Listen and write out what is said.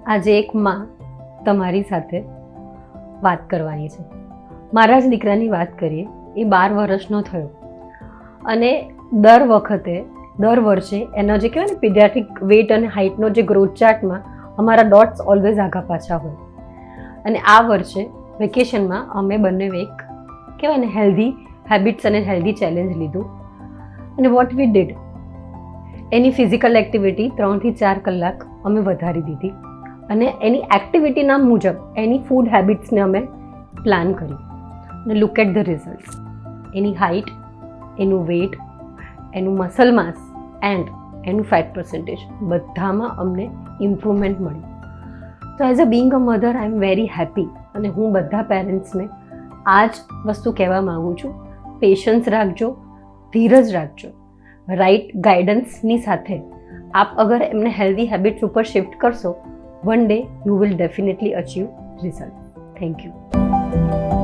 આજે એક માં તમારી સાથે વાત કરવાની છે. મારા જ દીકરાની વાત કરીએ. એ 12 વર્ષનો થયો અને દર વર્ષે એનો જે કહેવાય ને પીડિયાટ્રિક વેટ અને હાઇટનો જે ગ્રોથ ચાર્ટમાં અમારા ડોટ્સ ઓલવેઝ આગા પાછા હોય. અને આ વર્ષે વેકેશનમાં અમે બંને એક કહેવાય ને હેલ્ધી હેબિટ્સ અને હેલ્ધી ચેલેન્જ લીધું. અને what we did, any physical activity 3 થી 4 કલાક અમે વધારી દીધી અને એની એક્ટિવિટીના મુજબ એની ફૂડ હેબિટ્સને અમે પ્લાન કરી. અને લુક એટ ધ રિઝલ્ટ્સ. એની હાઇટ, એનું વેટ, એનું મસલ માસ એન્ડ એનું ફેટ પર્સન્ટેજ બધામાં અમને ઇમ્પ્રુવમેન્ટ મળી. તો as a being a mother I am very happy. અને હું બધા પેરેન્ટ્સને આ જ વસ્તુ કહેવા માગું છું, પેશન્સ રાખજો, ધીરજ રાખજો. રાઇટ ગાઈડન્સની સાથે આપ અગર એમને હેલ્ધી હેબિટ્સ ઉપર શિફ્ટ કરશો, one day you will definitely achieve result. Thank you.